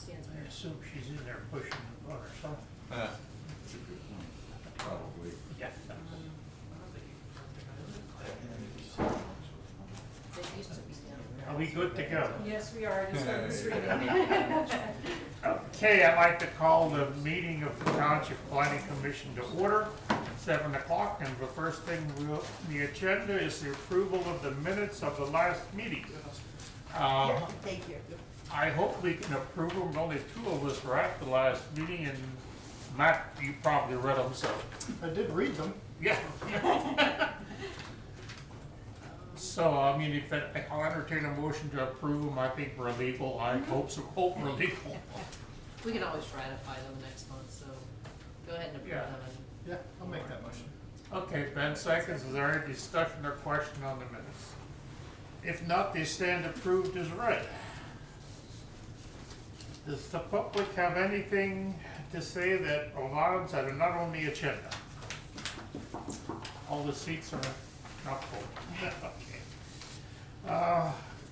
Stansbury. I assume she's in there pushing the butter, so. That's a good point. Probably. Yeah. They used to be down there. Are we good to go? Yes, we are, just on this reading. Okay, I'd like to call the meeting of the Township Planning Commission to order, 7 o'clock, and the first thing on the agenda is the approval of the minutes of the last meeting. Thank you. I hope we can approve them, only 2 of us were at the last meeting, and Matt, you probably read them, so. I did read them. Yeah. So, I mean, if I'll entertain a motion to approve them, I think we're legal, I hope we're legal. We can always ratify them next month, so go ahead and approve Yeah. them. Yeah, I'll make that motion. Okay, Ben seconds, is there any discussion or question on the minutes? If not, they stand approved as read. Does the public have anything to say that items that are not on the agenda? All the seats are not full. Okay.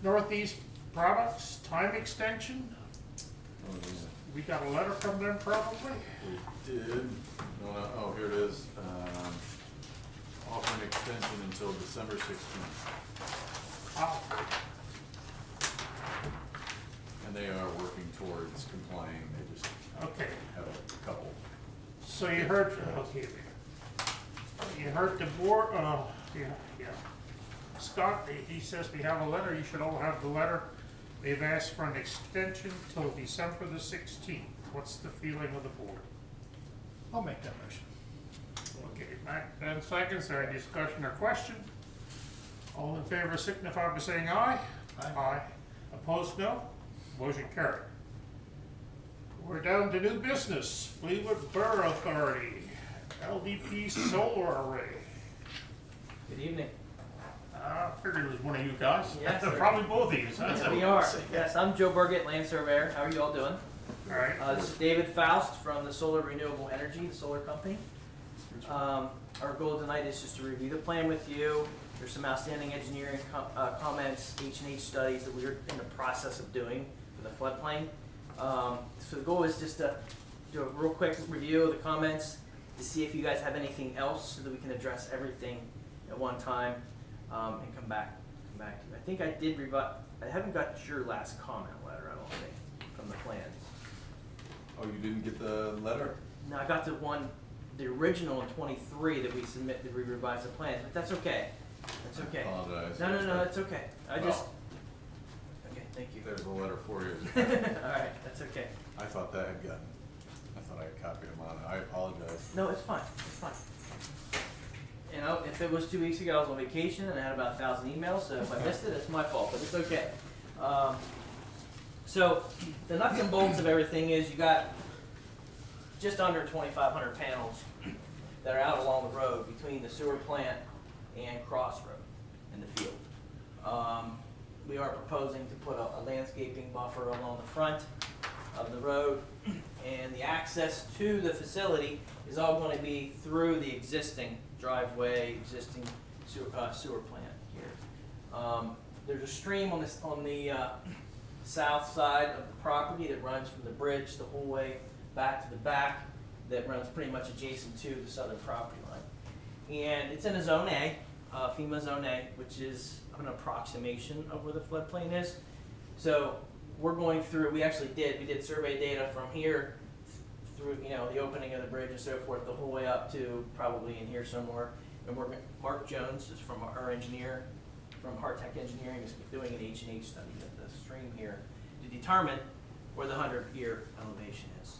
Northeast Products, time extension, Oh, yeah. we got a letter from them probably? We did. Oh, here it is. Offer an extension until December 16th. Oh, And they are working towards complying. They just okay. have a couple. So you heard, okay, you heard the board, yeah. Scott, he says we have a letter, you should all have the letter. They've asked for an extension till December the 16th. What's the feeling of the board? I'll make that motion. Okay, Matt, Ben seconds, there any discussion or question? All in favor signify by saying aye. Aye. Opposed, no? Motion carried. We're down to new business, Fleetwood Borough Authority, LDP solar array. Good evening. I figured it was one of you guys. Yes, sir. Probably both of you. Yes, we are. Yes, I'm Joe Burgett, land surveyor. How are you all doing? All right. This is David Faust from the Solar Renewable Energy, the solar company. Our goal tonight is just to review the plan with you. There's some outstanding engineering comments, H&H studies that we're in the process of doing for the floodplain. So the goal is just to do a real quick review of the comments to see if you guys have anything else so that we can address everything at one time and come back to you. I think I did I haven't got your last comment letter, I don't think, from the plans. Oh, you didn't get the letter? No, I got the original in 23 that we submit, that we revised the plans, but that's okay. That's okay. I apologize. No, it's okay. Okay, thank you. There's a letter for you. All right, that's okay. I thought that had gotten, I thought I had copied them on it. I apologize. No, it's fine, it's fine. You know, if it was 2 weeks ago, I was on vacation and I had about 1,000 emails, so if I missed it, it's my fault, but it's okay. So the nuts and bolts of everything is you got just under 2,500 panels that are out along the road between the sewer plant and Crossroad in the field. We are proposing to put a landscaping buffer along the front of the road, and the access to the facility is all going to be through the existing driveway, existing sewer plant here. There's a stream on the south side of the property that runs from the bridge the whole way back to the back, that runs pretty much adjacent to the southern property line. And it's in a Zone A, FEMA Zone A, which is an approximation of where the floodplain is. So we're going through, we did survey data from here through, the opening of the bridge and so forth, the whole way up to probably in here somewhere. And Mark Jones is from our engineer, from Hardtech Engineering, is doing an H&H study of the stream here to determine where the 100-year elevation is.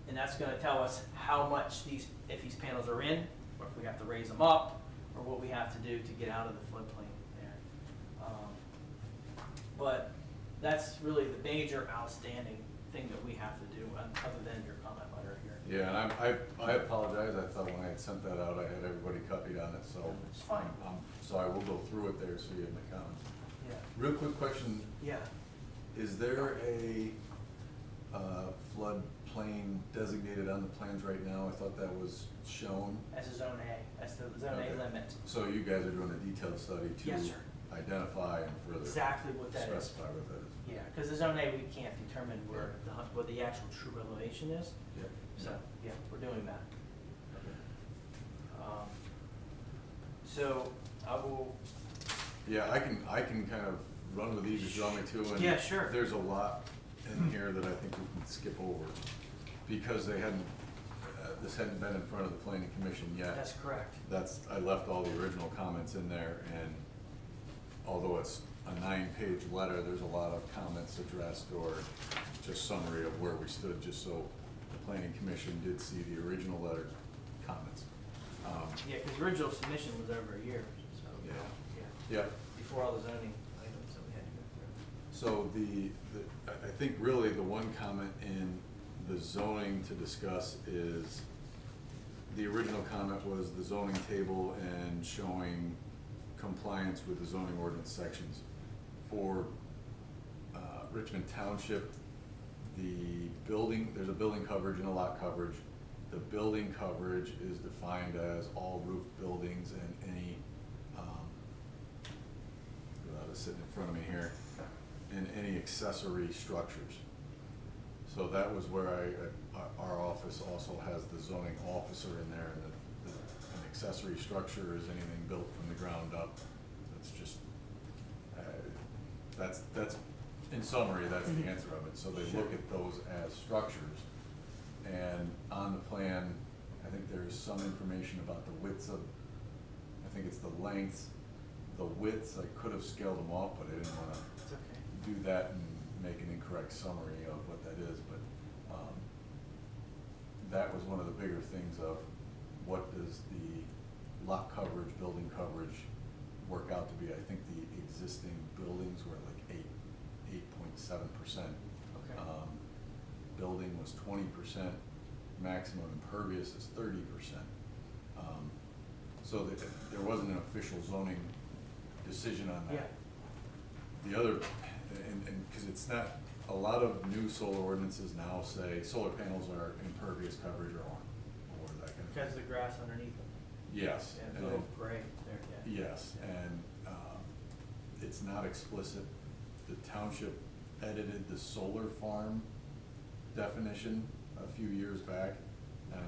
And that's going to tell us how much if these panels are in, or if we have to raise them up, or what we have to do to get out of the floodplain there. But that's really the major outstanding thing that we have to do, other than your comment letter here. Yeah, and I apologize. I thought when I had sent that out, I had everybody copied on it, so. It's fine. So I will go through it there so you have the comments. Yeah. Real quick question, Yeah. is there a floodplain designated on the plans right now? I thought that was shown. As a Zone A, that's the Zone Okay. A limit. So you guys are doing a detailed study to Yes, sir. identify and further exactly what that is. specify what that is. Yeah, because the zone A, we can't determine what the actual true elevation is, Yeah. so, yeah, we're doing that. So, I will, Yeah, I can kind of run with these if you want me to, and Yeah, sure. there's a lot in here that I think we can skip over, because they hadn't, this hadn't been in front of the planning commission yet. that's correct. I left all the original comments in there, and although it's a 9-page letter, there's a lot of comments addressed or just summary of where we stood, just so the planning commission did see the original letter comments. Yeah, because the original submission was over a year, so, Yeah. yeah, Yeah, before all the zoning items that we had to go so I think really the one comment in the zoning to discuss is, the original comment was the zoning table and showing compliance with the zoning ordinance sections. For Richmond Township, there's a building coverage and a lot coverage. The building coverage is defined as all roof buildings and any, without it sitting in front of me here, and any accessory structures. So that was where our office also has the zoning officer in there, and an accessory structure is anything built from the ground up. That's just, that's, in summary, that's the answer of it. So they look at those as structures. And on the plan, I think there's some information about the widths of, I think it's the lengths, the widths, I could have scaled them off, but I didn't wanna through. It's okay. do that and make an incorrect summary of what that is, but, that was one of the bigger things of what does the lot coverage, building coverage work out to be. I think the existing buildings were like 8.7%. Okay. Building was 20%, maximum impervious is 30%. So there wasn't an official zoning decision on that. Yeah. The other, and because it's not, a lot of new solar ordinances now say solar panels are impervious coverage or that kind of thing. Because the grass underneath them. Yes. Yeah, it's a and little it- gray there, yeah. Yes, and it's not explicit. The township edited the solar farm definition a few years back, and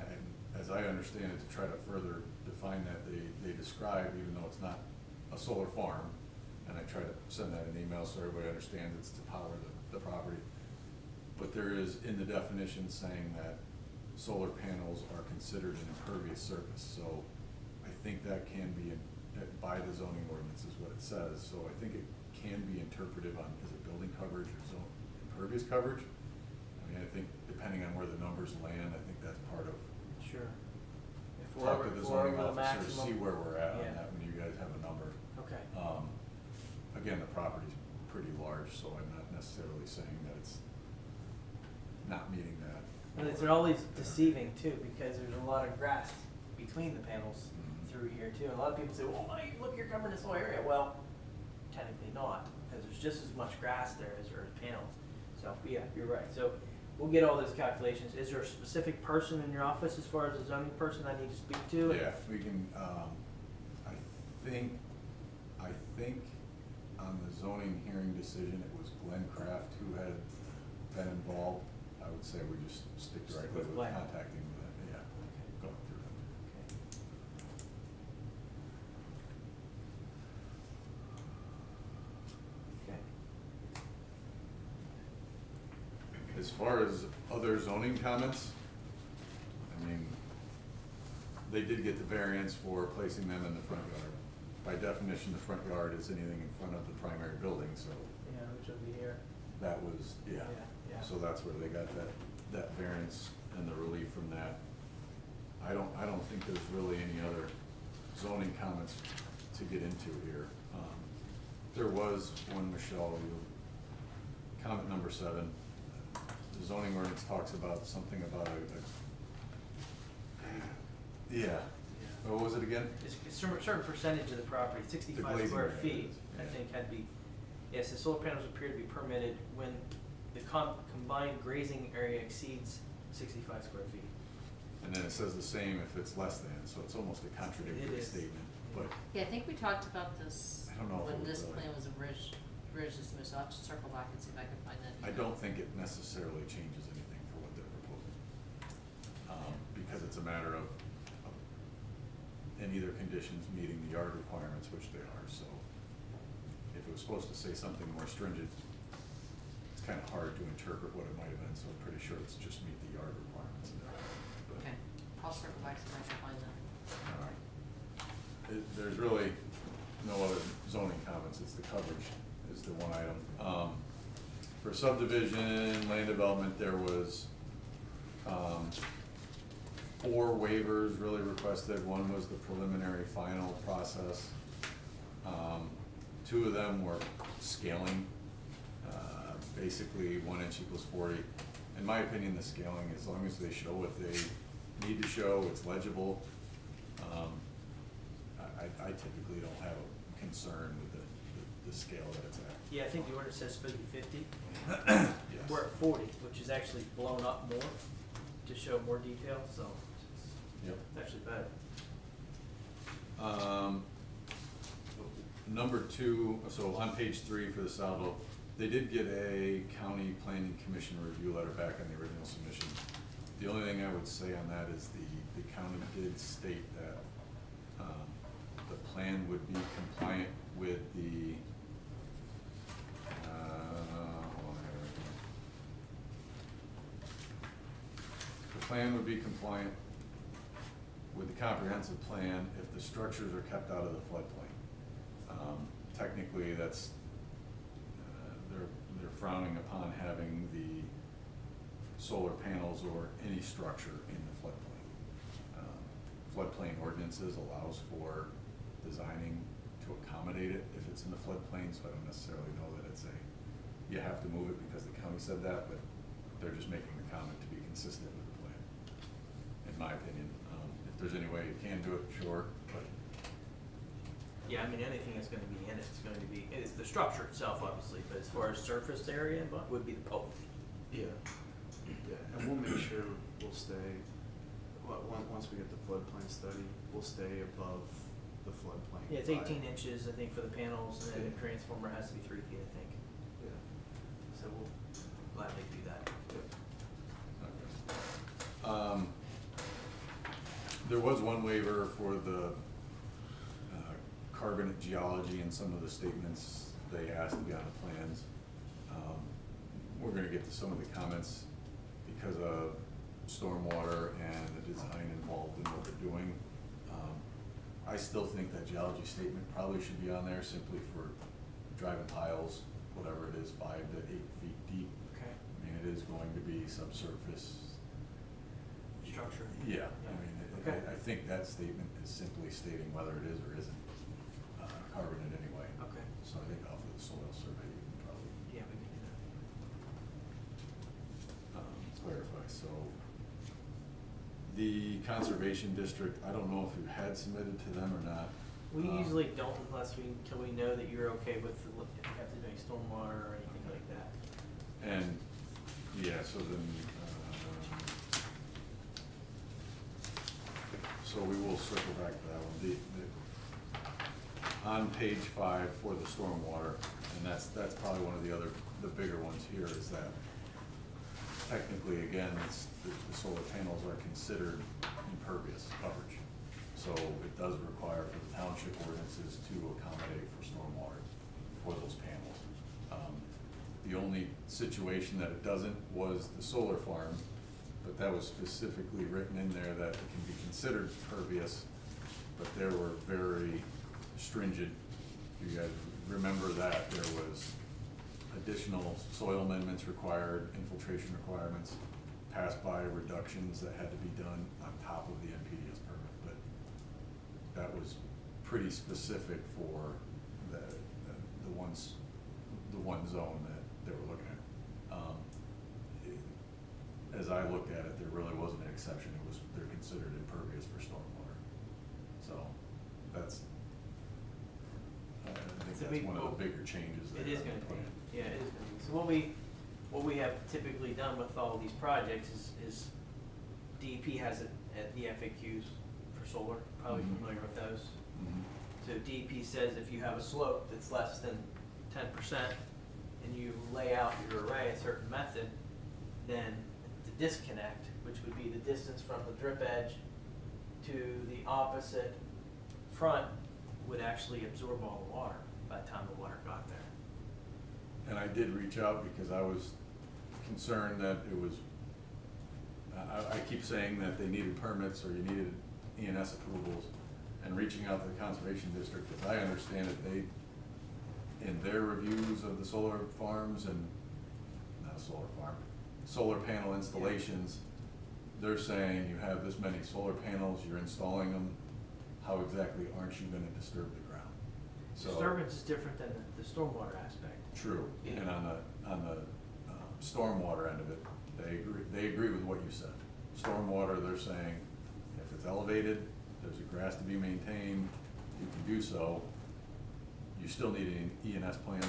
as I understand it, to try to further define that, they describe, even though it's not a solar farm, and I try to send that in email so everybody understands it's to power the property. But there is in the definition saying that solar panels are considered an impervious surface, so I think that can be, by the zoning ordinance is what it says, so I think it can be interpretive on, is it building coverage or zone impervious coverage? I mean, I think depending on where the numbers land, I think that's part of, Sure. If we're talk over, to the if we're zoning over the officer, maximum. see where we're at on Yeah. that when you guys have a number. Okay. Again, the property's pretty large, so I'm not necessarily saying that it's not meeting that. And it's always deceiving too, because there's a lot of grass between the panels Mhm. through here too. And a lot of people say, well, look, you're covering this whole area. Well, technically not, because there's just as much grass there as there are panels. So, yeah, you're right. So we'll get all those calculations. Is there a specific person in your office as far as a zoning person I need to speak to? Yeah, we can, I think on the zoning hearing decision, it was Glenn Kraft who had been involved. I would say we just stick Stick directly with with Glenn. contacting the, yeah, going through them. Okay. As far as other zoning comments, I mean, they did get the variance for placing them in the front yard. By definition, the front yard is anything in front of the primary building, so Yeah, which will be here. that was, yeah. Yeah, yeah. So that's where they got that variance and the relief from that. I don't think there's really any other zoning comments to get into here. There was one, Michelle, comment number 7. The zoning ordinance talks about something about yeah. What was it again? It's a certain percentage of the property, 65 glazing square area feet, is, I yeah. think had to be, yes, the solar panels appear to be permitted when the combined grazing area exceeds 65 square feet. And then it says the same if it's less than, so it's almost a contradictory It is. statement. but Yeah, I think we talked about this I don't know if it when was this really- plan was originally submitted, so I'll have to circle back and see if I can find that. I don't think it necessarily changes anything for what they're proposing. Because it's a matter of any of their conditions meeting the yard requirements, which they are, so. If it was supposed to say something more stringent, it's kind of hard to interpret what it might have been, so I'm pretty sure it's just meet the yard requirements. But- Okay, I'll circle back so I can find that. Alright. There's really no other zoning comments, it's the coverage is the one item. For subdivision, land development, there was, 4 waivers really requested. One was the preliminary final process. 2 of them were scaling, basically 1 inch equals 40. In my opinion, the scaling, as long as they show what they need to show, it's legible. I typically don't have a concern with the scale that it's at. Yeah, I think the order says supposed to be 50. Yes. We're at 40, which is actually blown up more to show more detail, so Yep. it's actually better. Number 2, so on page 3 for the Salvo, they did get a county planning commission review letter back on the original submission. The only thing I would say on that is the county did state that, the plan would be compliant with the, hold on, I got it right here. The plan would be compliant with the comprehensive plan if the structures are kept out of the floodplain. Technically, that's, they're frowning upon having the solar panels or any structure in the floodplain. Floodplain ordinances allows for designing to accommodate it if it's in the floodplain, so I don't necessarily know that it's you have to move it because the county said that, but they're just making the comment to be consistent with the plan, in my opinion. If there's any way you can do it, sure, but. Yeah, I mean, anything that's gonna be in it, it's going to be, it's the structure itself, obviously, but as far as surface area, would be the pole. Yeah, yeah, and we'll make sure we'll stay, once we get the floodplain study, we'll stay above the floodplain. Yeah, it's by- 18 inches, I think, for the panels, and then the transformer has to be 3 feet, I think. Yeah, So we'll gladly do that. Okay. There was one waiver for the carbonate geology and some of the statements they asked to be on the plans. We're gonna get to some of the comments because of stormwater and the design involved in what they're doing. I still think that geology statement probably should be on there simply for driving piles, whatever it is, 5 to 8 feet deep. Okay. I mean, it is going to be subsurface. Structure. Yeah, I mean, Okay. I think that statement is simply stating whether it is or isn't carbonate anyway. Okay. So I think off of the soil survey, you can probably Yeah, we can do that. clarify. So the conservation district, I don't know if you had submitted to them or not. We usually don't until we know that you're okay with if you have to do any stormwater or anything like that. And, yeah, so then, so we will circle back to that one. On page 5 for the stormwater, and that's probably one of the bigger ones here, is that technically, again, the solar panels are considered impervious coverage. So it does require for the township ordinances to accommodate for stormwater for those panels. The only situation that it doesn't was the solar farm, but that was specifically written in there that it can be considered pervious, but there were very stringent, if you guys remember that, there was additional soil amendments required, infiltration requirements, pass-by reductions that had to be done on top of the NPDES permit, but that was pretty specific for the one zone that they were looking at. As I looked at it, there really wasn't an exception. They're considered impervious for stormwater. So that's, I think that's one of the bigger changes there. It is on the gonna plan. be, yeah, it is gonna be. So what we have typically done with all these projects is DEP has it at the FAQs for solar, probably Mhm. familiar with those. Mhm. So DEP says if you have a slope that's less than 10% and you lay out your array a certain method, then the disconnect, which would be the distance from the drip edge to the opposite front, would actually absorb all the water by the time the water got there. And I did reach out because I was concerned that it was, I keep saying that they needed permits or you needed ENS approvals, and reaching out to the conservation district, as I understand it, they, in their reviews of the solar farms and, not a solar farm, solar panel installations, they're saying you have this many solar panels, you're installing them, how exactly aren't you gonna disturb the ground? So, Disturbance is different than the stormwater aspect. true, Yeah. and on the stormwater end of it, they agree with what you said. Stormwater, they're saying, if it's elevated, there's a grass to be maintained, you can do so. You still need an ENS plan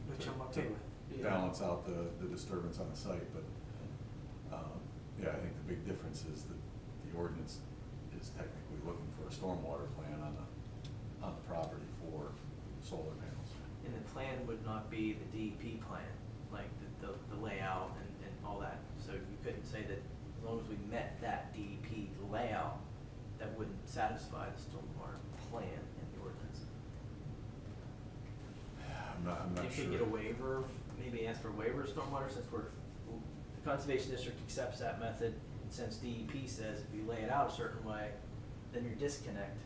Which to- I'm okay to with. balance out the disturbance on the site, but, yeah, I think the big difference is that the ordinance is technically looking for a stormwater plan on the property for solar panels. And the plan would not be the DEP plan, like the layout and all that. So you couldn't say that as long as we met that DEP layout, that wouldn't satisfy the stormwater plan in the ordinance. I'm not You sure. could get a waiver, maybe ask for a waiver of stormwater since the conservation district accepts that method. And since DEP says if you lay it out a certain way, then your disconnect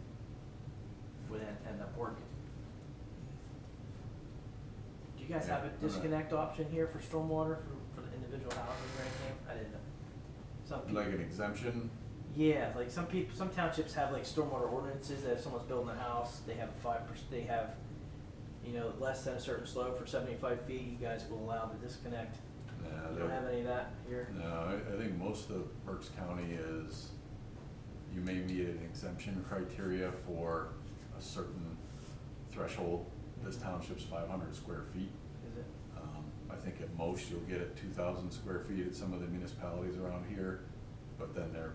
would end up working. Do you guys Yeah, have a I'm not- disconnect option here for stormwater for the individual houses or anything? I didn't know. Some people. Like an exemption? Yeah, like some townships have like stormwater ordinances that if someone's building a house, they have 5%, they have, less than a certain slope for 75 feet, you guys will allow the disconnect. No, You don't have any of that here? No, I think most of Berks County is, you may meet an exemption criteria for a certain threshold. This township's 500 square feet. Is it? I think at most you'll get at 2,000 square feet at some of the municipalities around here, but then they're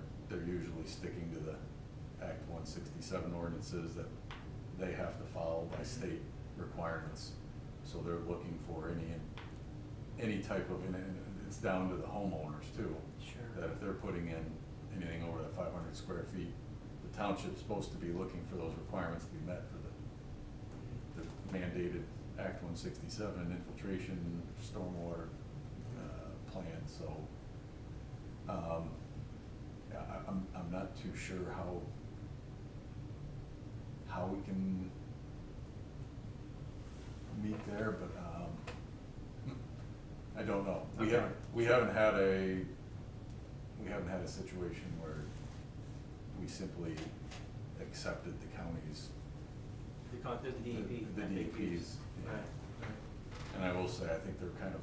usually sticking to the Act 167 ordinances that they have to follow by state requirements. So they're looking for any type of, and it's down to the homeowners too. Sure. That if they're putting in anything over that 500 square feet, the township's supposed to be looking for those requirements to be met for the mandated Act 167 infiltration, stormwater, plan, so, yeah, I'm not too sure how we can meet there, but, I don't know. We haven't had a situation where we simply accepted the county's, The DEP. the DEP's, yeah. Right. And I will say, I think they're kind of,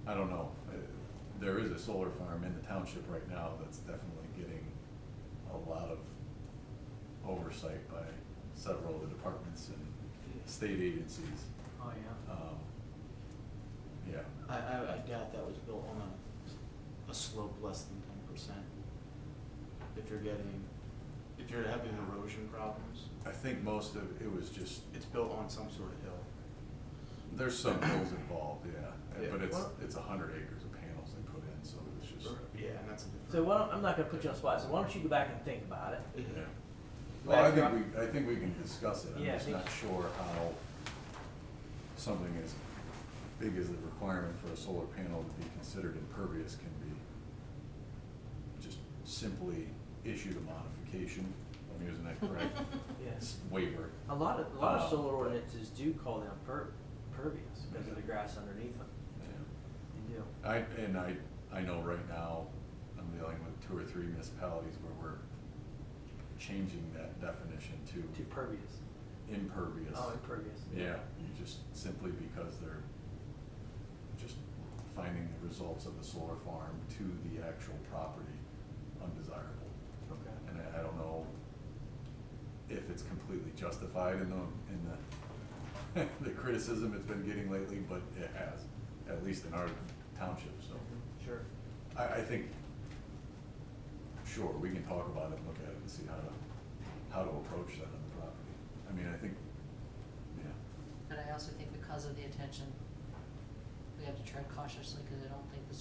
I don't know, there is a solar farm in the township right now that's definitely getting a lot of oversight by several of the departments and state agencies. Oh, yeah. Yeah, I doubt that was built on a slope less than 10%. If you're having erosion problems, I think most of it was just, it's built on some sort of hill. there's some hills involved, yeah, Yeah. but Well- it's 100 acres of panels they put in, so it was just, Yeah, and that's a different. So I'm not gonna put you on the spot, so why don't you go back and think about it? yeah. Go Well, back I think we can discuss it, I'm Yeah, I just think- not sure how something as big as the requirement for a solar panel to be considered impervious can be just simply issued a modification, if I'm using that correct, Yes. waiver. A lot of solar ordinances do call them pervious because of the grass underneath them. Yeah. They do. I know right now, I'm dealing with 2 or 3 municipalities where we're changing that definition Too to pervious. impervious. Oh, impervious. Yeah, just simply because they're just finding the results of the solar farm to the actual property undesirable. Okay. And I don't know if it's completely justified in the the criticism it's been getting lately, but it has, at least in our township, so. Sure. I think, sure, we can talk about it, look at it and see how to approach that on the property. I mean, I think, yeah, But I also think because of the attention, we have to tread cautiously, because I don't think the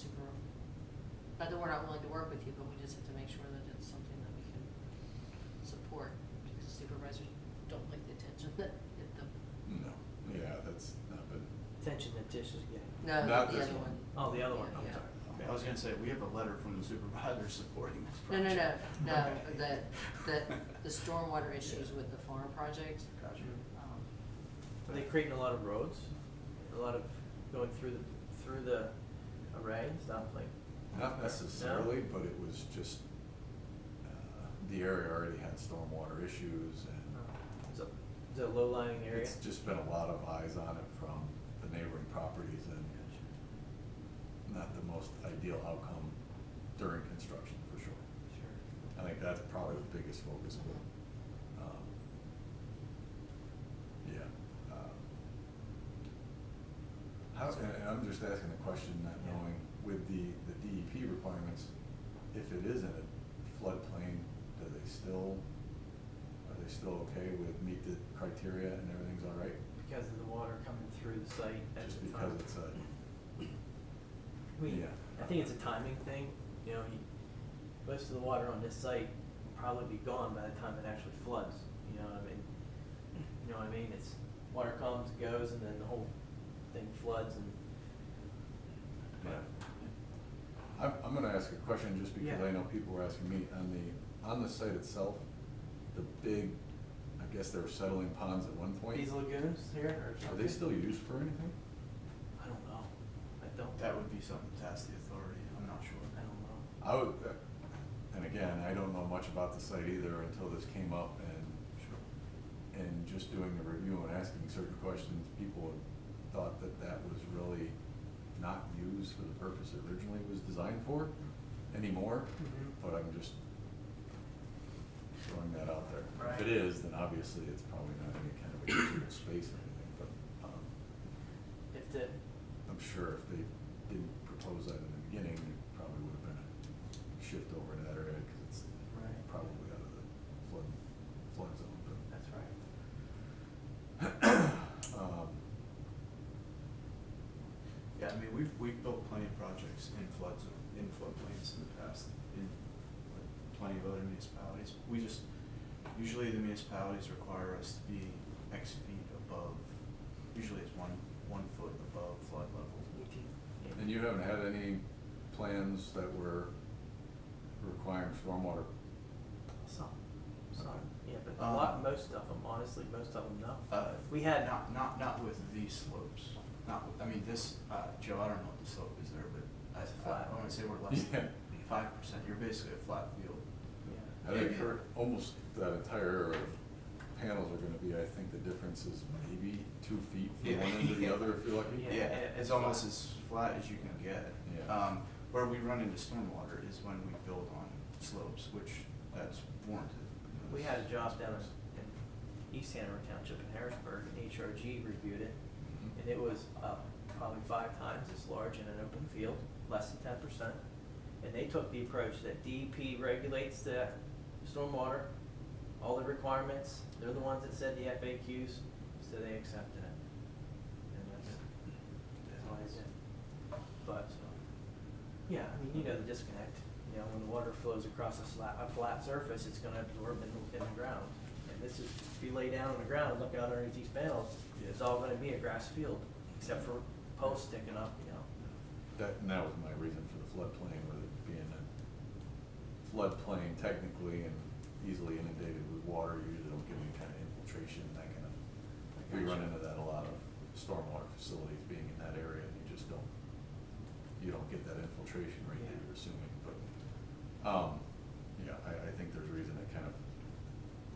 not that we're not willing to work with you, but we just have to make sure that it's something that we can support, because the supervisors don't like the attention that hit them. no, yeah, that's not been, Attention that Tish is getting. No, Not the this other one. one. Oh, the other one, I'm Yeah. sorry. Okay. I was gonna say, we have a letter from the supervisor supporting this No, project. no, Okay. the stormwater issues with the farm project, Gotcha. Are they creating a lot of roads? A lot of going through the array and stuff, like? not necessarily, but it was just, the area already had stormwater issues and Is it a low-lying area? it's just been a lot of eyes on it from the neighboring properties and not the most ideal outcome during construction, for sure. Sure. I think that's probably the biggest focus, but, yeah. How, and I'm just asking the question, not Yeah. knowing, with the DEP requirements, if it is in a floodplain, are they still okay with meet the criteria and everything's all right? Because of the water coming through the site at Just the because time. it's a, We- yeah. I think it's a timing thing, you know, most of the water on this site will probably be gone by the time it actually floods, you know what I mean? You know what I mean, it's, water comes, goes, and then the whole thing floods and. Yeah. I'm gonna ask a question just because Yeah. I know people were asking me, on the site itself, the big, I guess they were settling ponds at one point. These lagoons here or Are something? they still used for anything? I don't know, I don't. That would be something to ask the authority, I'm not sure. I don't know. I would, and again, I don't know much about the site either until this came up and just doing the review and asking certain questions, people thought that that was really not used for the purpose it originally was designed for anymore, Mhm. but I'm just throwing that out there. Right. If it is, then obviously it's probably not any kind of a usable space or anything, but, If the, I'm sure if they didn't propose that in the beginning, it probably would have been a shift over to that area, cause it's Right. probably out of the flood zone, but. that's right. Yeah, I mean, we've built plenty of projects in floodplains in the past, in like, plenty of other municipalities. We just, usually the municipalities require us to be X feet above, usually it's one foot above flood level. And you haven't had any plans that were requiring stormwater? Some, Okay. yeah, but most of them, honestly, most of them, no. We had, Not with these slopes, I mean, this, Joe, I don't know what the slope is there, but It's flat. I wanna say we're less Yeah. than 5%, you're basically a flat field. yeah. I think for almost that entire area of panels are gonna be, I think the difference is maybe 2 feet from Yeah. one end to the other if you're lucky. Yeah. Yeah, and it's it's almost flat. as flat as you can get. Yeah. Where we run into stormwater is when we build on slopes, which that's warranted. We had a job down in East Hanover Township in Harrisburg, and HRG reviewed it, Mhm. and it was probably 5 times as large in an open field, less than 10%. And they took the approach that DEP regulates the stormwater, all the requirements, they're the ones that said the FAQs, so they accepted it. And that's all they did. But, yeah, I mean, you know the disconnect, you know, when the water flows across a flat surface, it's gonna absorb in the ground. And this is, if you lay down on the ground and look out underneath these panels, it's all gonna be a grass field, except for posts sticking up, you know. That was my reason for the floodplain, with it being a floodplain technically and easily inundated with water, you usually don't get any kind of infiltration, that kind of. We run into that a lot of stormwater facilities being in that area, and you don't get that infiltration rate that you're assuming, but, yeah, I think there's reason to kind of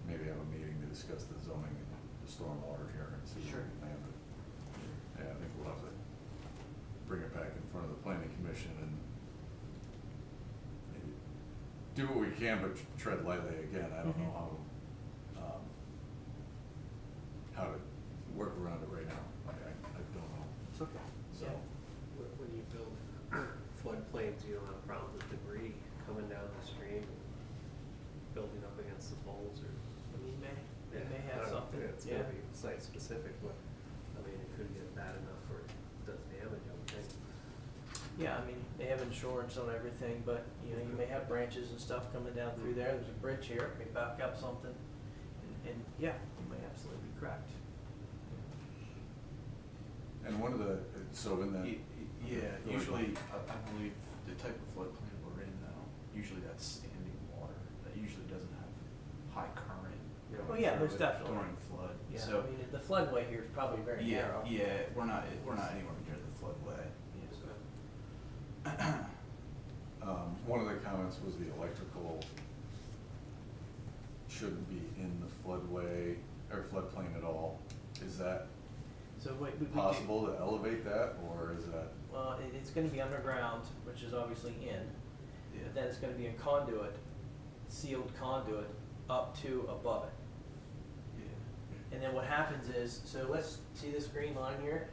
maybe have a meeting to discuss the zoning and the stormwater here and see Sure. where we land, but, yeah, I think we'll have to bring it back in front of the planning commission and maybe do what we can, but tread lightly again. I don't know how to work around it right now. I don't know, It's okay. so. When you build floodplains, you don't have a problem with debris coming down the stream, and building up against the poles or. I mean, They may I have don't know, something, It's yeah. gonna be site specific, but, I mean, it could get bad enough where it does damage, I would think. Yeah, I mean, they have insurance on everything, but, you know, you may have branches and stuff coming down through there, there's a bridge here, it may back up something, and yeah, you may absolutely be correct. And one of the, so in that. Yeah, Go ahead. usually, I believe the type of floodplain we're in now, usually that's standing water, that usually doesn't have high current Yeah. going Oh, yeah, through most it definitely. during flood, Yeah, so. I mean, the floodway here is probably very Yeah, narrow. yeah, we're not anywhere near the floodway. So, One of the comments was the electrical shouldn't be in the floodway or floodplain at all. Is that So what we do. possible to elevate that, or is that? Well, it's gonna be underground, which is obviously in, Yeah. but then it's gonna be a conduit, sealed conduit, up to above it. Yeah. And then what happens is, so let's see this green line here,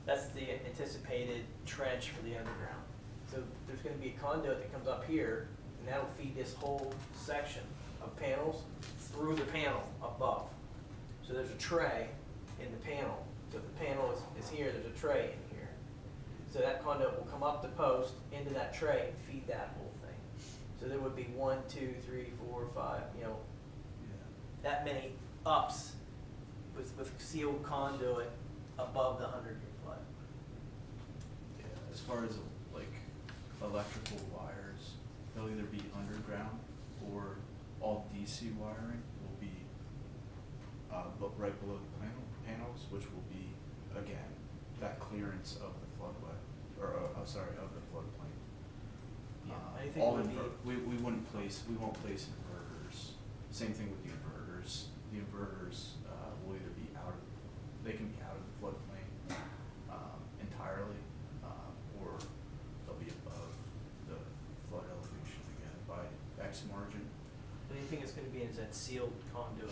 that's the anticipated trench for the underground. So there's gonna be a conduit that comes up here, and that'll feed this whole section of panels through the panel above. So there's a tray in the panel, so if the panel is here, there's a tray in here. So that conduit will come up the post, into that tray, and feed that whole thing. So there would be 1, 2, 3, 4, 5, you know, Yeah. that many ups with sealed conduit above the 100-year flood. Yeah, as far as like electrical wires, they'll either be underground or all DC wiring will be right below the panels, which will be, again, that clearance of the floodway, or, of the floodplain. Yeah, anything All would be- we won't place inverters. Same thing with the inverters. The inverters will either be they can be out of the floodplain entirely, or they'll be above the flood elevation again by X margin. Anything that's gonna be in that sealed conduit,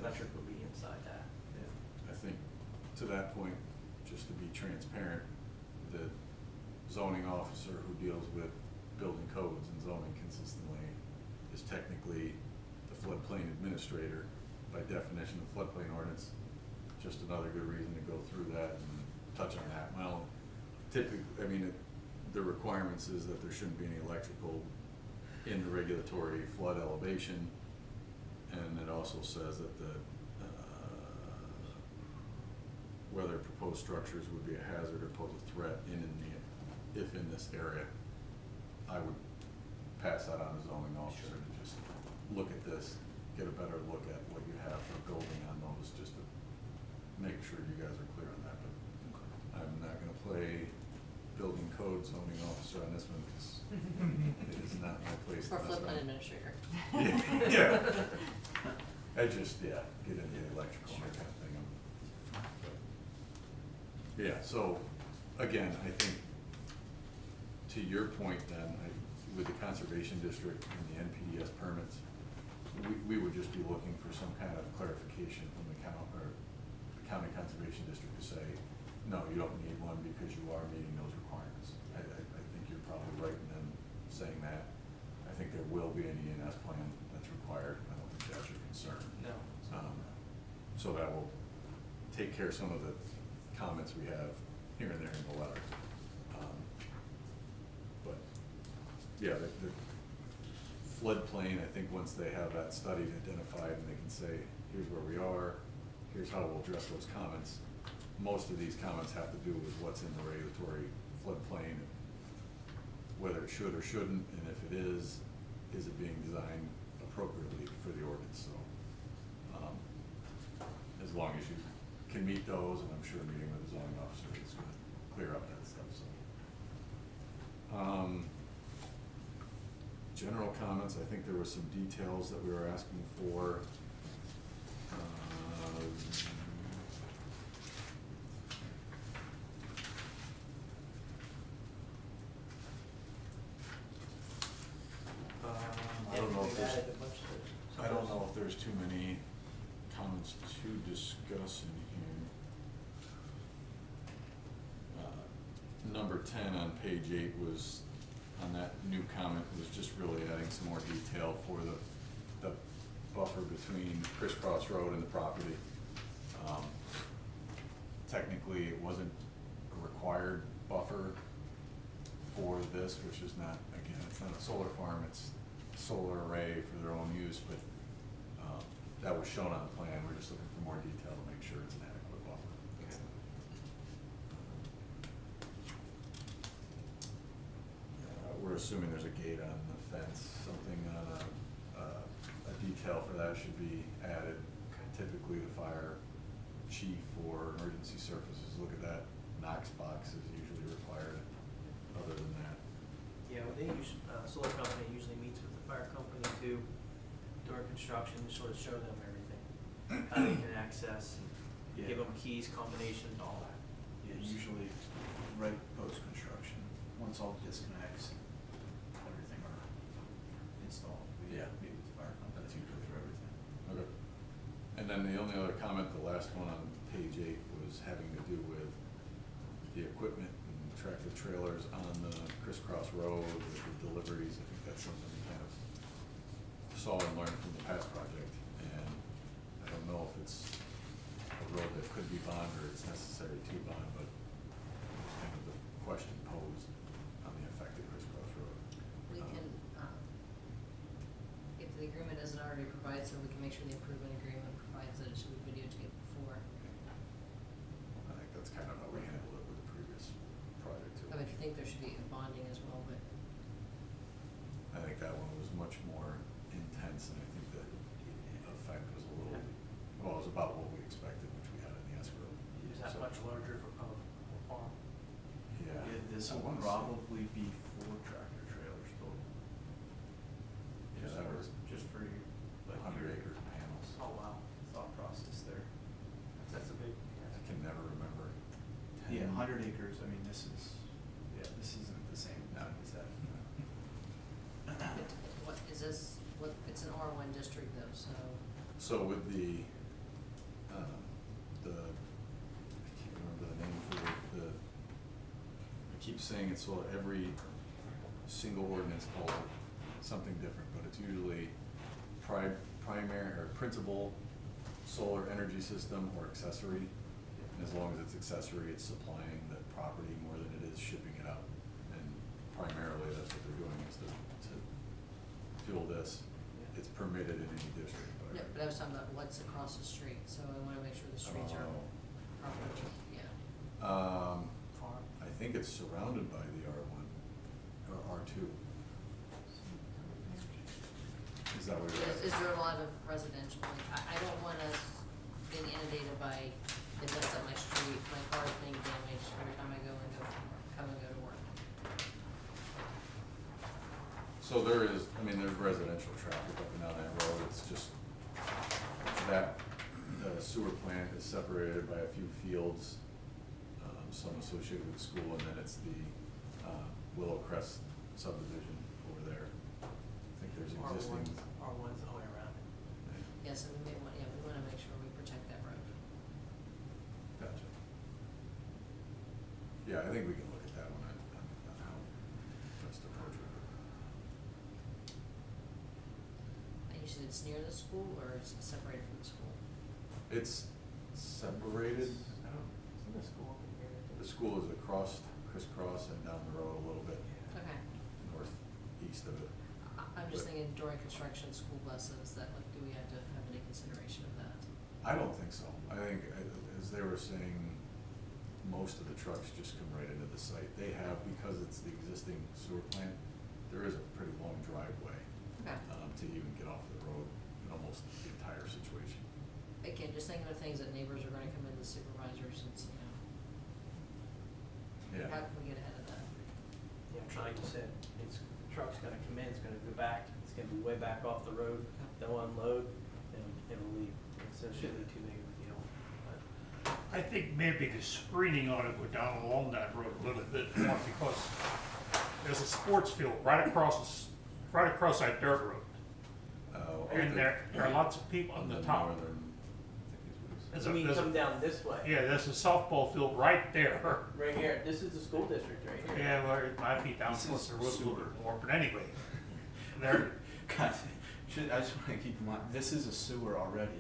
electric will be inside that. Yeah. I think to that point, just to be transparent, the zoning officer who deals with building codes and zoning consistently is technically the floodplain administrator by definition of floodplain ordinance. Just another good reason to go through that and touch on that. Well, typically, I mean, the requirements is that there shouldn't be any electrical in the regulatory flood elevation. And it also says that whether proposed structures would be a hazard or pose a threat if in this area. I would pass that on to zoning officer to just look at this, get a better look at what you have for building on those, just to make sure you guys are clear on that. But I'm not gonna play building code zoning officer on this one, because it is not my place to Or mess floodplain around. administrator. Yeah. I just, get into the electrical and that kind of thing. Yeah, so, again, I think, to your point then, with the conservation district and the NPDS permits, we would just be looking for some kind of clarification from the county conservation district to say, no, you don't need one because you are meeting those requirements. I think you're probably right in them saying that. I think there will be an E&S plan that's required. I don't think that's your concern. No. So that will take care of some of the comments we have here and there in the letter. But, yeah, the floodplain, I think once they have that study identified and they can say, here's where we are, here's how we'll address those comments. Most of these comments have to do with what's in the regulatory floodplain, whether it should or shouldn't, and if it is it being designed appropriately for the ordinance, so. As long as you can meet those, and I'm sure meeting with the zoning officer is gonna clear up that stuff, so. General comments, I think there were some details that we were asking for. I don't know if We've there's, added a bunch of I don't know if there's too many comments to discuss in here. Number 10 on page 8 was, on that new comment, was just really adding some more detail for the buffer between Crisscross Road and the property. Technically, it wasn't a required buffer for this, which is not, again, it's not a solar farm, it's a solar array for their own use, but that was shown on the plan. We're just looking for more detail to make sure it's an adequate buffer. That's it. We're assuming there's a gate on the fence, something on a detail for that should be added. Typically, the fire chief or emergency services look at that. Knox box is usually required. Other than that, Yeah, well, they solar company usually meets with the fire company too during construction to sort of show them everything, how they can access, and give them keys, combinations, all that. Yeah, usually right post-construction, once all disconnects, everything are installed. We Yeah. meet with the fire company That's to go through everything. okay. And then the only other comment, the last one on page 8, was having to do with the equipment and tractor trailers on the Crisscross Road with the deliveries. I think that's something we kind of saw and learned from the past project. And I don't know if it's a road that could be bond or it's necessary to bond, but it's kind of the question posed on the affected Crisscross Road. We can, if the agreement doesn't already provide, so we can make sure the improvement agreement provides that it should be videotaped before. I think that's kind of how we handled it with the previous project too. I mean, if you think there should be bonding as well, but I think that one was much more intense, and I think the effect was a little, well, it was about what we expected, which we had in the escrow. Is that So, much larger of a farm? Yeah. Yeah, this I will wanna say- probably be 4 tractor trailers total. Yeah, that was Just for you, like 100 your acre panels. Oh, wow. thought process there. That's a big, I can never remember. Yeah, 10 100 acres, I mean, this isn't the same No. as that. what is this, it's an R1 district though, so. So with I can't remember the name for I keep saying it's so every single ordinance calls it something different, but it's usually primary or principal solar energy system or accessory. And as long as it's accessory, it's supplying the property more than it is shipping it out. And primarily, that's what they're doing, is to fuel this. It's permitted in any district, but. No, but I was talking about what's across the street, so I wanna make sure the streets are Oh. properly, yeah. farm. I think it's surrounded by the R1 or R2. Is that what you're Is there a lot of residential, like, I don't want us being inundated by, they messed up my street, my car's being damaged every time I go and come and go to work. So there is, I mean, there's residential traffic up and down that road. It's just that the sewer plant is separated by a few fields, some associated with the school, and then it's the Willow Crest subdivision over there. I think there's existing. R1's the way around it. Yes, and we may want, yeah, we wanna make sure we protect that road. Gotcha. Yeah, I think we can look at that one on how best to approach it. And you said it's near the school or it's separated from the school? It's separated. Isn't the school over here? The school is crisscross and down the road a little bit, Okay. northeast of it. I'm just thinking during construction, school buses, that, like, do we have to have any consideration of that? I don't think so. I think, as they were saying, most of the trucks just come right into the site. They have, because it's the existing sewer plant, there is a pretty long driveway Okay. to even get off the road in almost the entire situation. Again, just thinking of things that neighbors are gonna come in, the supervisors, and, Yeah. how can we get ahead of that? Yeah, like you said, truck's gonna come in, it's gonna go back, it's gonna be way back off the road, they'll unload, and it'll leave. So it shouldn't be too big of a deal, but. I think maybe the screening ought to go down along that road a little bit more, because there's a sports field right across that dirt road. And there are lots of people on the top. Northern, I think is what it There's You a- mean there's a- come down this way? Yeah, there's a softball field right there. Right here, this is the school district right here. Yeah, well, it might be down This towards is the road a little sewer. bit more, but anyway, there, God, I just wanna keep in mind, this is a sewer already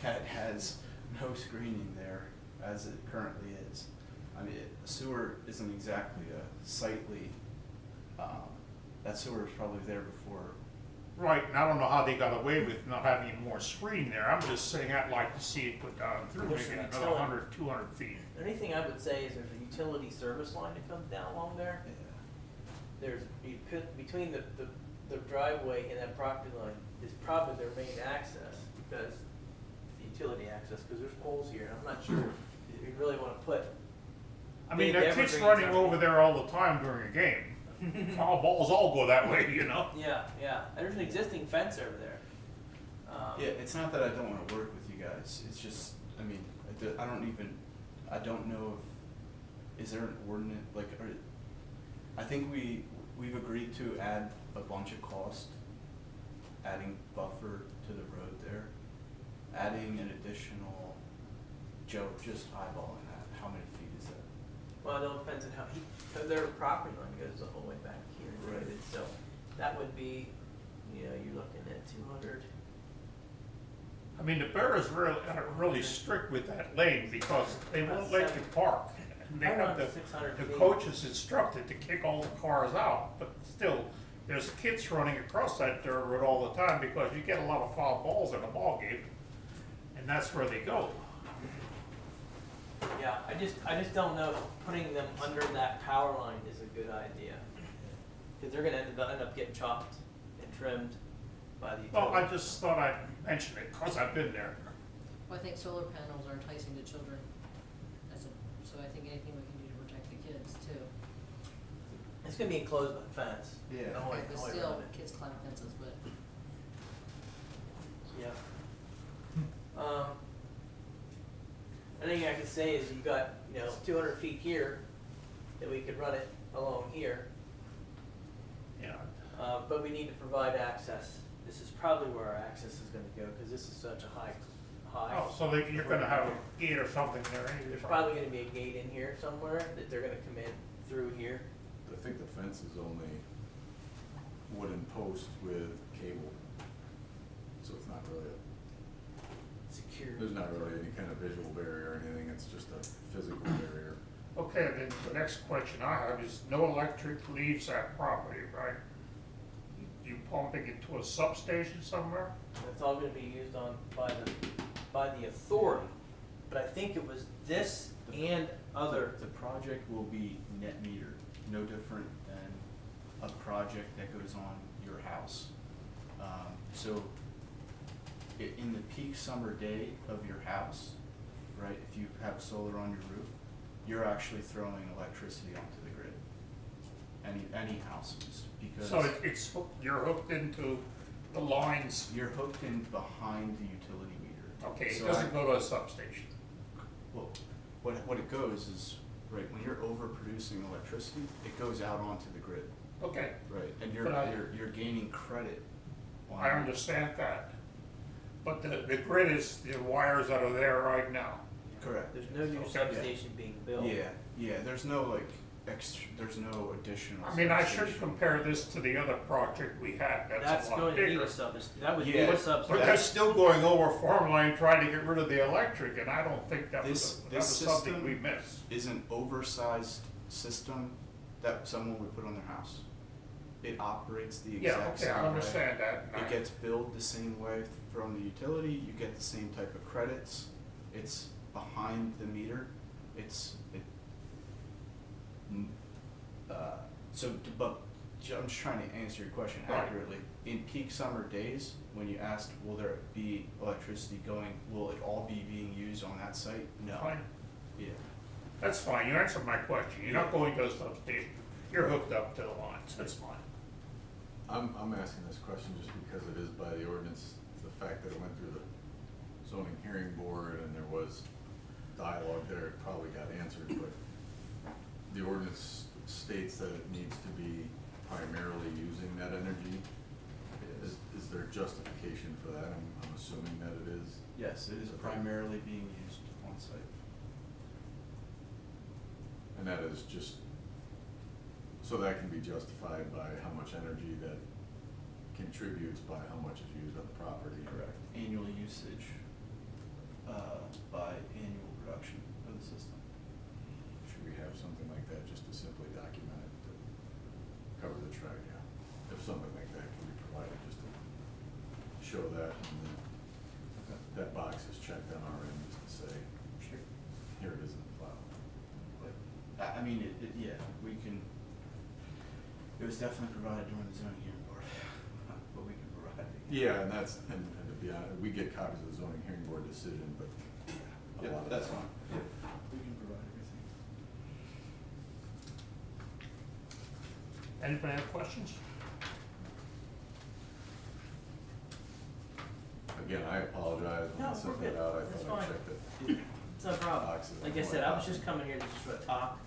that has no screening there as it currently is. I mean, a sewer isn't exactly a sightly, that sewer was probably there before. Right, and I don't know how they got away with not having any more screen there. I'm just saying I'd like to see it put down through There's maybe some another utility. 100, 200 feet. The only thing I would say is there's a utility service line that comes down along there. There's, you put, between the driveway and that property line is probably their main access, because, the utility access, because there's poles here, and I'm not sure if you really wanna put. I mean, big that kid's evergreens running underneath. over there all the time during a game. Foul balls all go that way, you know? Yeah, yeah, and there's an existing fence over there. Yeah, it's not that I don't wanna work with you guys, it's just, I mean, I don't know if, is there an ordinance, like, I think we've agreed to add a bunch of cost, adding buffer to the road there, adding an additional, Joe, just eyeballing that, how many feet is that? Well, it all depends on how, because their property line goes the whole way back here, Right. so that would be, you know, you're looking at 200. I mean, the Bears are really strict with that lane because they won't let you park. And they have Around 600 the feet. coaches instructed to kick all the cars out, but still, there's kids running across that dirt road all the time because you get a lot of foul balls in a ball game, and that's where they go. Yeah, I just don't know if putting them under that power line is a good idea. Because they're gonna end up getting chopped and trimmed by the Well, I utility. just thought I'd mention it because I've been there. Well, I think solar panels are enticing to children, so I think anything we can do to protect the kids too. It's gonna be enclosed by the fence. Yeah. The whole way- Right, but the whole way still, around it. kids climb fences, but Yeah. Anything I could say is you got, 200 feet here, that we could run it along here, Yeah. but we need to provide access. This is probably where our access is gonna go, because this is such a high. Oh, so you're gonna have a gate or something there anyway. There's probably gonna be a gate in here somewhere that they're gonna come in through here. I think the fence is only wooden post with cable, so it's not really Secure. there's not really any kind of visual barrier or anything, it's just a physical barrier. Okay, then the next question I have is no electric leaves that property, right? You pumping it to a substation somewhere? It's all gonna be used on by the authority, but I think it was this and other. The project will be net metered, no different than a project that goes on your house. So in the peak summer day of your house, right, if you have solar on your roof, you're actually throwing electricity onto the grid. Any houses, because So you're hooked into the lines, you're hooked in behind the utility meter. okay, it So doesn't go to a substation. Well, what it goes is, right, when you're overproducing electricity, it goes out onto the grid, Okay, right? And But you're gaining credit on. I understand that. But the grid is the wires that are there right now. Correct. There's no new Okay. substation being built. Yeah, there's no like there's no additional. I mean, I should substation. compare this to the other project we had, That's that's a lot going to need bigger. a substation. That would Yeah, need a but- But substation. they're still going over farm line trying to get rid of the electric, and I don't think that This was something system we missed. is an oversized system that someone would put on their house. It operates the Yeah, exact same okay, way. I understand that. It gets billed the same way from the utility, you get the same type of credits, it's behind the meter, but I'm just trying to answer your question Right. accurately. In peak summer days, when you asked, will there be electricity going, will it all be being used on that site? No. Fine. Yeah, That's fine, you answered my question, you're not going to a substation, you're hooked up to the lines, that's fine. I'm asking this question just because it is by the ordinance, the fact that it went through the zoning hearing board and there was dialogue there, it probably got answered, but the ordinance states that it needs to be primarily using that energy. Is there justification for that? I'm assuming that it is. yes, it is Okay. primarily being used on site. And that is just, so that can be justified by how much energy that contributes by how much is used on the property. Correct. Annual usage, by annual production of the system. Should we have something like that just to simply document it, to cover the track, yeah? If something like that can be provided, just to show that, and then that box is checked on our end, just to say, Sure. here it is in the file. I mean, yeah, we can, it was definitely provided during the zoning hearing board, but we can provide it. Yeah, and to be honest, we get copies of the zoning hearing board decision, but a Yeah, lot of that's that- fine. Yeah, we can provide everything. Anybody have questions? Again, I apologize when I No, sent we're that good. out, I That's thought I fine. checked it. It's no problem. Boxes. Like I said, I was just coming here to just sort of talk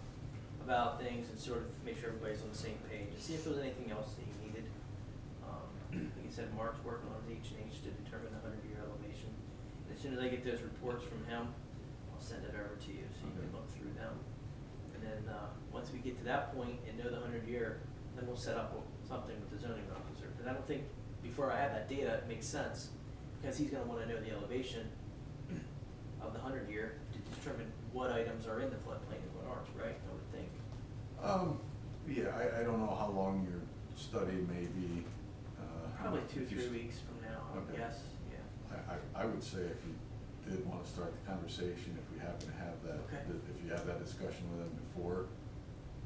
about things and sort of make sure everybody's on the same page and see if there was anything else that you needed. Like you said, Mark's working on his H&H to determine the 100-year elevation. And as soon as I get those reports from him, I'll send it over to you so you can Okay. look through them. And then, once we get to that point and know the 100-year, then we'll set up something with the zoning officer. Because I don't think, before I have that data, it makes sense, because he's gonna wanna know the elevation of the 100-year to determine what items are in the floodplain and what aren't, right, I would think. Yeah, I don't know how long your study may be. Probably if 2 or you 3 s- weeks from now, I would Okay. guess, yeah. I would say if you did wanna start the conversation, if we happen to have that, Okay. if you have that discussion with them before,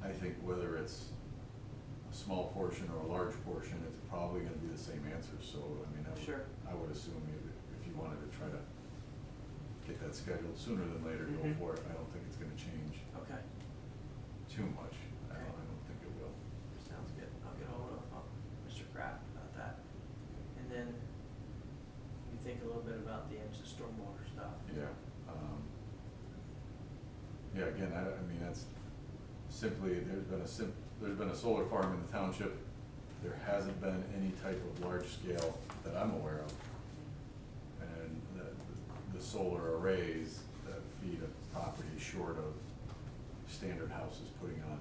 I think whether it's a small portion or a large portion, it's probably gonna be the same answer, so, I mean, Sure. I would assume if you wanted to try to get that scheduled sooner than later, go Mhm. for it. I don't think it's gonna change Okay, too much. I Okay. don't think it will. sounds good. I'll get hold of Mr. Kraft about that. And then you think a little bit about the stormwater stuff. Yeah, yeah, again, I mean, that's simply, there's been a solar farm in the township. There hasn't been any type of large scale that I'm aware of. And the solar arrays that feed a property short of standard houses putting on,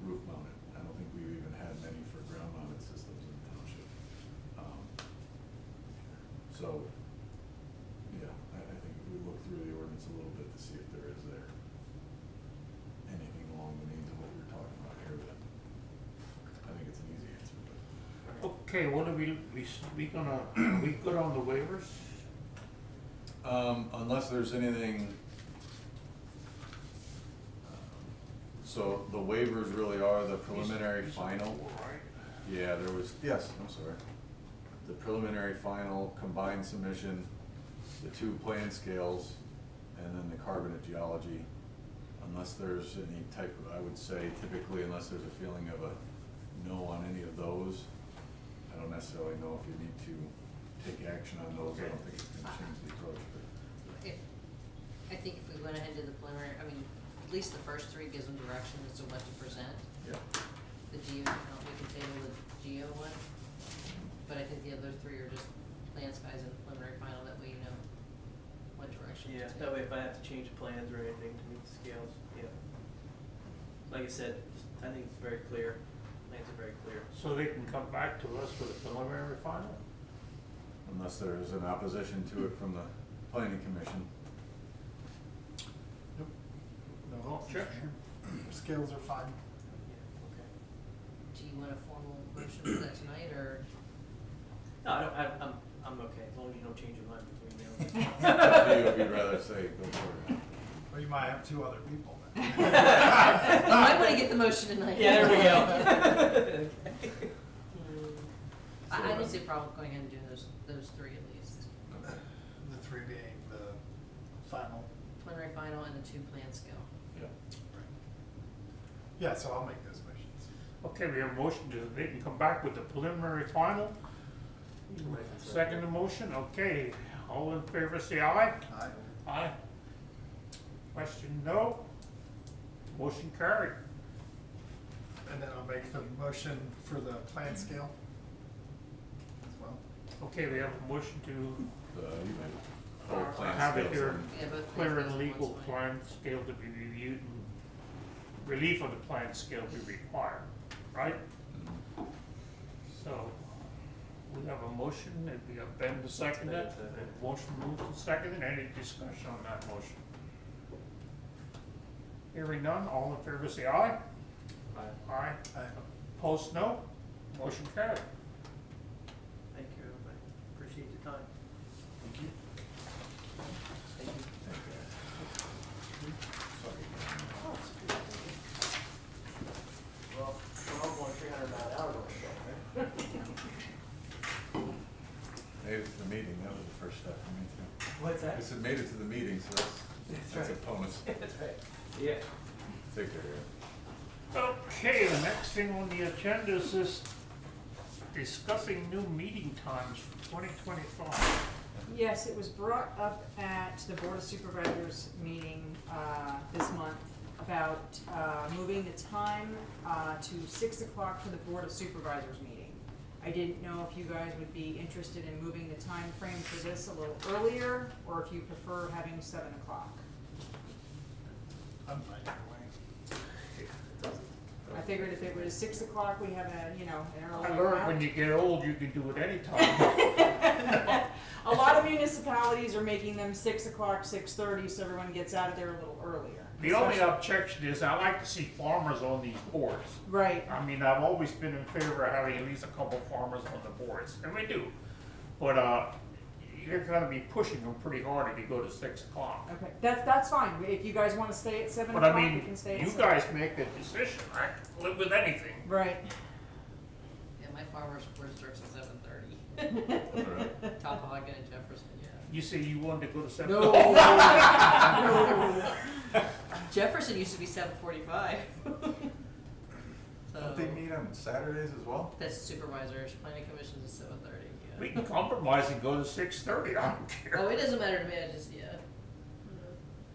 roof mounted. I don't think we've even had many for ground mounted systems in the township. So, yeah, I think if we look through the ordinance a little bit to see if there is anything along the lines of what we were talking about here, then I think it's an easy answer, but. Okay, what are we gonna, we good on the waivers? Unless there's anything, so the waivers really are the preliminary These are final. four, right? Yeah, there was, yes, I'm sorry. The preliminary final combined submission, the 2 plan scales, and then the carbonate geology. Unless there's any type of, I would say typically unless there's a feeling of a no on any of those, I don't necessarily know if you need to take action on those. I don't think it's gonna change the approach, but. I think if we went ahead and did the preliminary, I mean, at least the first 3 gives them direction as to what to present. Yeah. The geo, we can table the geo one, but I think the other 3 are just plan skies and preliminary final, that way you know what direction to Yeah, take. that way if I have to change plans or anything to meet the scales, yeah. Like I said, I think it's very clear, plans are very clear. So they can come back to us with a preliminary final? Unless there's an opposition to it from the planning commission. Nope. No Oh, objection. Scales are fine. Yeah, okay. Do you want a formal motion for that tonight, or? No, I'm okay, as long as you don't change your mind between now and then. Up to you if you'd rather say go for it. Well, you might have 2 other people then. You might wanna get the motion tonight. Yeah, there we go. I don't see a problem going ahead and doing those 3 at least. The 3 being the final. Preliminary final and the 2 plan scale. Yeah. Yeah, so I'll make those motions. Okay, we have a motion, they can come back with the preliminary final. Second the motion, okay, all in favor say aye. Aye. Aye. Question no. Motion carried. And then I'll make the motion for the plan scale as well. Okay, we have a motion to You may hold plan have it scales here, and- Yeah, both clear plan and scales legal one's fine. plan scale to be reviewed and relief of the plan scale be required, right? Mhm. So, We have a motion, and we have Ben to second it. Motion moved and seconded. Any discussion on that motion? Hearing none, all in favor say aye. Aye. Opposed, no. Motion carried. Thank you, everybody. Appreciate your time. Thank you. Thank you. Well, we're all going 300 mile an hour going to right? Made it to the meeting, that was the first step for me too. What's I said made it to the meeting, so that's a bonus. That's right. Yeah. Take care of it. Okay, the next thing on the agenda is this discussing new meeting times for 2025. Yes, it was brought up at the Board of Supervisors meeting this month about moving the time to 6 o'clock for the Board of Supervisors meeting. I didn't know if you guys would be interested in moving the time frame for this a little earlier, or if you prefer having 7 o'clock. I'm fine either way. I figured if it was 6 o'clock, we have an I early learned when you get old, you can do it anytime. A lot of municipalities are making them 6 o'clock, 6:30, so everyone gets out of there a little earlier. The only objection is I like to see farmers on these boards. Right. I mean, I've always been in favor of having at least a couple farmers on the boards, and we do. But you're gonna be pushing them pretty hard if you go to 6 o'clock. Okay, that's fine. If you guys want to stay at 7 But I o'clock, you mean, can stay at you 7. guys make the decision, right? Live with anything. Right. Yeah, my farmer's board starts at 7:30. Alright. Topanga and Jefferson, yeah. You say you wanted to go to 7? No. Jefferson used to be 7:45. So, Don't they meet on Saturdays as well? that's supervisors, planning commissions is 7:30, We yeah. can compromise and go to 6:30, I don't care. Oh, it doesn't matter to me, I just, yeah.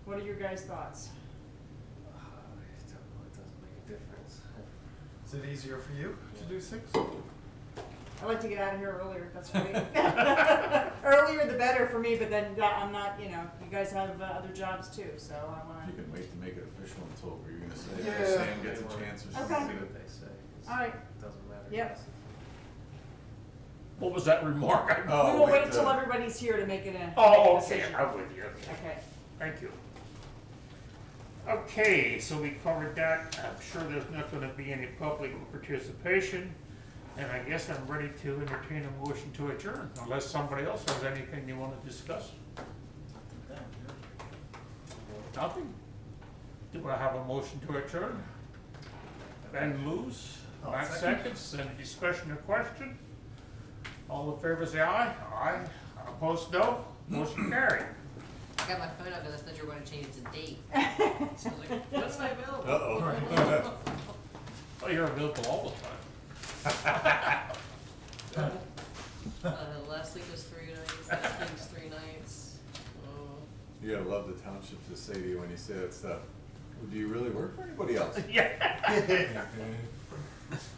What are your guys' thoughts? It doesn't make a difference. Is it easier for you to do 6? I like to get out of here earlier, that's great. Earlier the better for me, but then I'm not, you guys have other jobs too, so I You want to. can wait to make it official until you're gonna say, Yeah. Sam gets a chance or Okay. something. See what they say. 'Cause All right. It doesn't matter. Yep. What was that remark? Oh, We will wait wait till till- everybody's here to make it a. Oh, make a okay, decision. I'm with you. Okay. Thank you. Okay, so we covered that. I'm sure there's not gonna be any public participation. And I guess I'm ready to entertain a motion to adjourn, unless somebody else has anything they wanna discuss. Nothing? Do I have a motion to adjourn? Ben moves, I'll Matt second. seconds, any discussion or question? All in favor say aye. Aye. Opposed, no. Motion carried. I got my phone out because I thought you were gonna change it to date. So I was like, what's my available? Uh-oh. Oh, you're available all the time. Last week was 3 nights, last week's 3 nights. Oh. You gotta love the township to say to you when you say that stuff. "Well, do you really work for anybody else?" Yeah.